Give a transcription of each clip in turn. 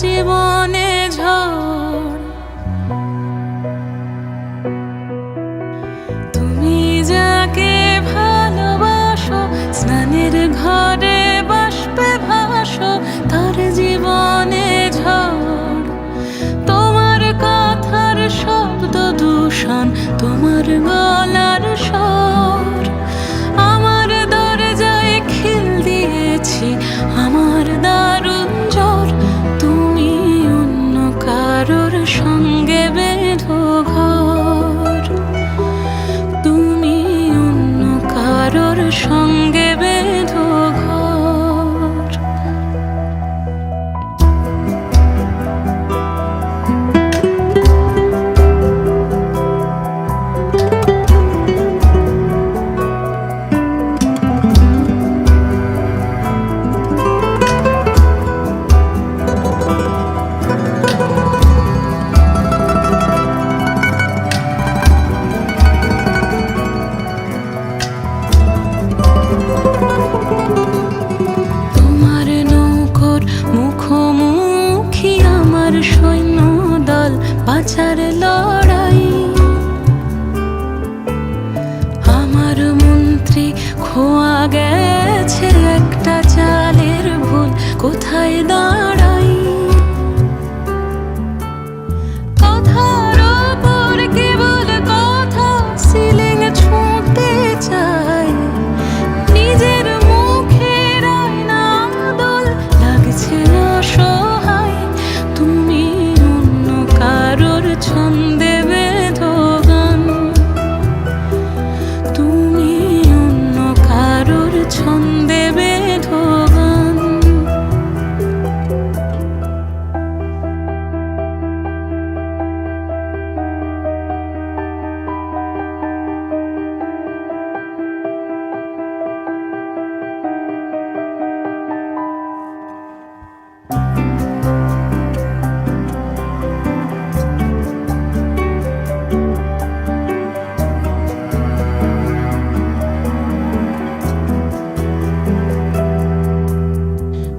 জীবনে ঝড়। তুমি যাকে ভালোবাসো, স্নানের ঘরে বাষ্পে ভাসো, তার জীবনে ঝড়। তোমার কথার শব্দ দূষণ, তোমার গলার স্বর আমার দরজায় খিল দিয়েছি, আমার দারুণ জ্বর। তুমি অন্য কারোর সঙ্গে বেঁধো ঘর, তুমি অন্য কারোর সঙ্গে বেঁধো ঘর। তোমার নৌকোর মুখোমুখি আমার সৈন্য দল, বাঁচার লড়াই। আমার মন্ত্রী খোয়া গেছে একটা চালের ভুল, কোথায় দাঁড়াই। কথার ওপর কেবল কথা, সিলিং ছুঁতে চাই। নিজের মুখের আয়না দোল লাগছে অসহায়। তুমি অন্য কারোর ছন্দে বেঁধো গান, তুমি অন্য কারোর ছন্দে বেঁধো গান।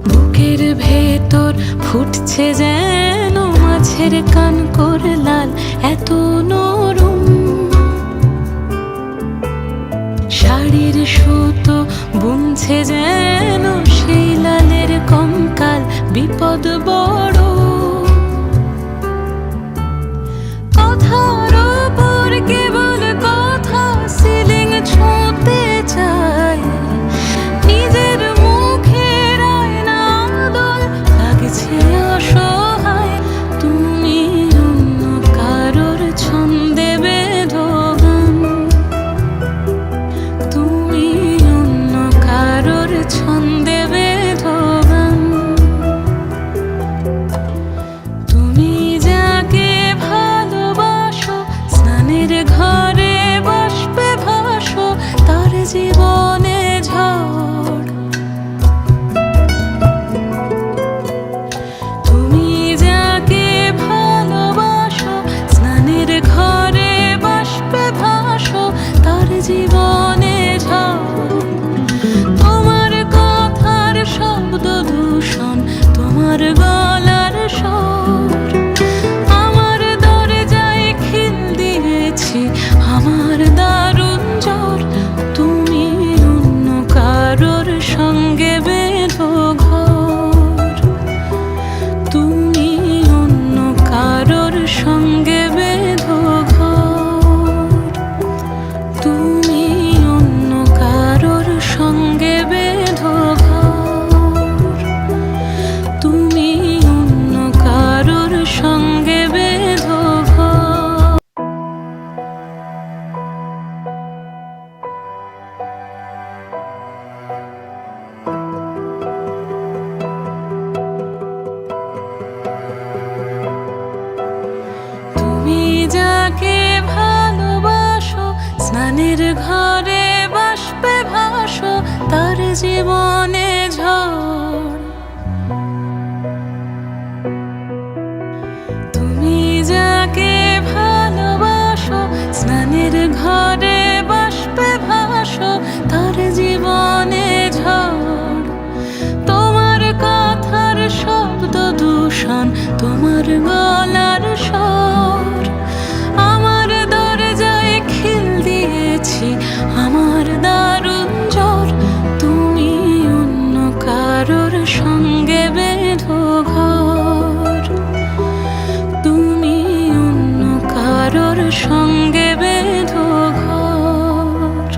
বুকের ভেতর ফুটছে যেন মাছের কানকোর লাল, এত নরম। শাড়ির সুতো বুনছে যেন সেই লালের কঙ্কাল, বিপদ বড়। কথার ওপর কেবল কথা, সিলিং ছুঁতে চাই। নিজের মুখের আয়না দোল লাগছে অসহায়। তুমি অন্য কারোর ছন্দে বেঁধো গান, তুমি অন্য কারোর ছন্দে বেঁধো গান। তুমি যাকে ভালোবাসো, স্নানের ঘরে বাষ্পে ভাসো, তার জীবনে ঝড়। তুমি যাকে ভালোবাসো, স্নানের ঘরে বাষ্পে ভাসো, তার জীবনে ঝড়। তোমার কথার শব্দ দূষণ, তোমার গলার স্বর আমার দরজায় খিল দিয়েছি, আমার দারুণ জ্বর। তুমি অন্য কারোর সঙ্গে বেঁধো ঘর, তুমি অন্য কারোর সঙ্গে বেঁধো ঘর, তুমি অন্য কারোর সঙ্গে বেঁধো ঘর, তুমি অন্য কারোর সঙ্গে বেঁধো ঘর। তুমি যাকে ভালোবাসো, স্নানের ঘরে বাষ্পে ভাসো, তার জীবনে ঝড়। তুমি যাকে ভালোবাসো, স্নানের ঘরে বাষ্পে ভাসো, তার জীবনে ঝড়। তোমার কথার শব্দ দূষণ, গলার স্বর। আমার দরজায় খিল দিয়েছি, আমার দারুণ জ্বর। তুমি অন্য কারোর সঙ্গে বেঁধো ঘর, তুমি অন্য কারোর সঙ্গে বেঁধো ঘর।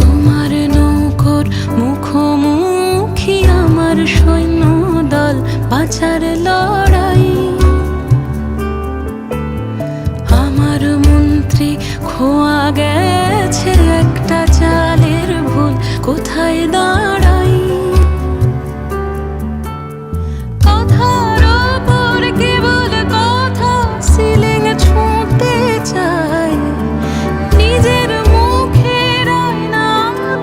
তোমার নৌকোর মুখোমুখি আমার সৈন্য দল, বাঁচার লড়াই। আমার মন্ত্রী খোয়া গেছে একটা চালের ভুল, কোথায় দাঁড়াই? কথার ওপর কেবল কথা, সিলিং ছুঁতে চাই। নিজের মুখের আয়না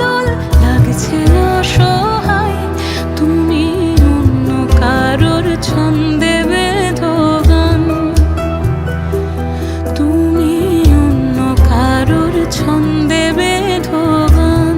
দোল লাগছে অসহায়। তুমি অন্য কারোর ছন্দে বেঁধো গান, তুমি অন্য কারোর ছন্দে বেঁধো গান।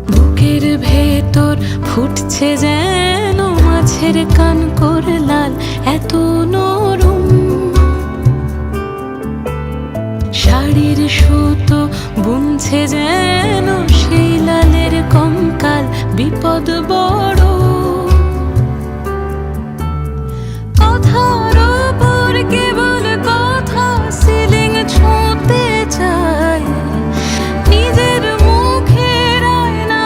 বুকের ভেতর ফুটছে যেন মাছের কানকর লাল, এত নরম। শাড়ির সুতো বুনছে যেন সেই লালের কঙ্কাল, বিপদ বড়। কথার ওপর কেবল কথা, সিলিং ছুঁতে চাই। নিজের মুখের আয়না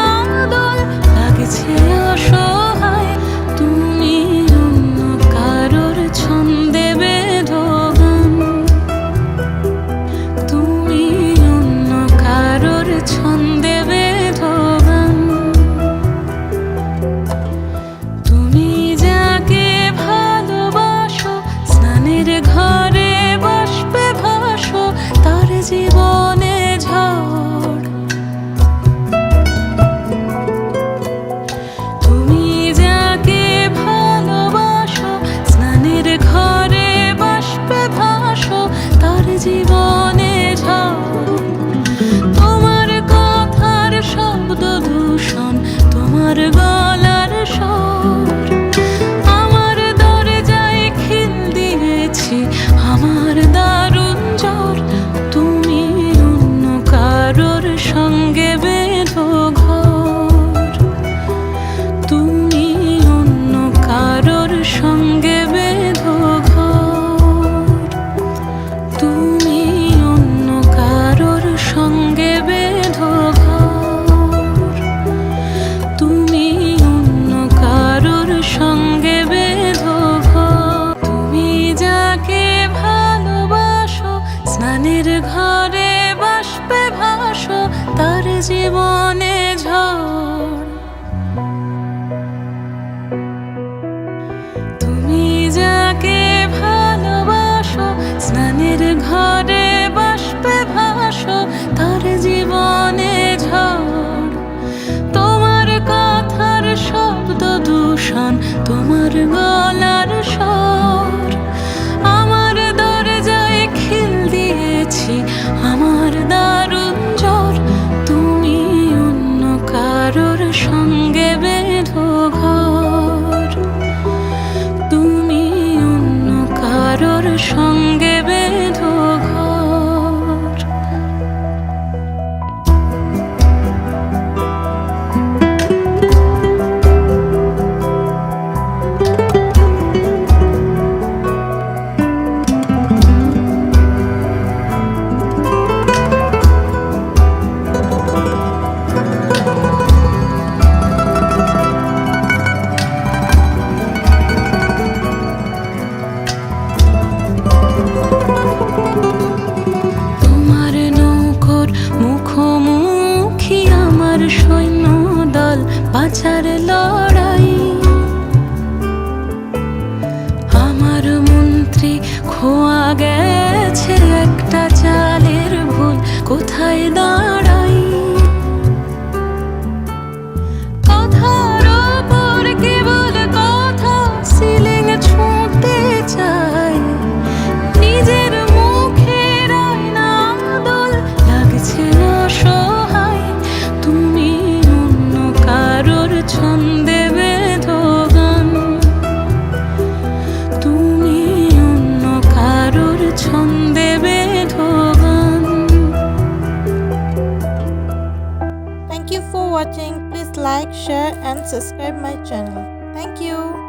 দোল লাগছে অসহায়। তুমি অন্য কারোর ছন্দে বেঁধো গান, তুমি অন্য কারোর ছন্দে বেঁধো গান। তুমি যাকে ভালোবাসো, স্নানের ঘরে বাষ্পে ভাসো, তার জীবনে ঝড়। তুমি যাকে ভালোবাসো, স্নানের ঘরে বাষ্পে ভাসো, তার জীবনে ঝড়। তোমার কথার শব্দ দূষণ, তোমার গলার স্বর। আমার দরজায় খিল দিয়েছি, আমার দারুণ জ্বর। তুমি অন্য কারোর সঙ্গে বেঁধো ঘর, তুমি অন্য কারোর সঙ্গে বেঁধো ঘর, তুমি অন্য কারোর সঙ্গে বেঁধো ঘর, তুমি অন্য কারোর সঙ্গে বেঁধো ঘর। তুমি যাকে ভালোবাসো, স্নানের ঘরে বাষ্পে ভাসো, তার জীবনে ঝড়। তুমি যাকে ভালোবাসো, স্নানের ঘরে বাষ্পে ভাসো, তার জীবনে ঝড়। তোমার কথার শব্দ দূষণ, তোমার গলার স্বর। আমার দরজায় খিল দিয়েছি, আমার দারুণ জ্বর। তুমি অন্য কারোর সঙ্গে বেঁধো ঘর, তুমি অন্য কারোর সঙ্গে বেঁধো ঘর। বাঁচার লড়াই। আমার মন্ত্রী খোয়া গেছে একটা চালের ভুল, কোথায় দাঁড়াই? কথার ওপর কেবল কথা, সিলিং ছুঁতে চাই। নিজের মুখের আয়না দোল লাগছে অসহায়। তুমি অন্য কারোর ছন্দে বেঁধো গান, তুমি অন্য কারোর ছন্দে বেঁধো গান। Thank you for watching. Please like, share and subscribe my channel. Thank you.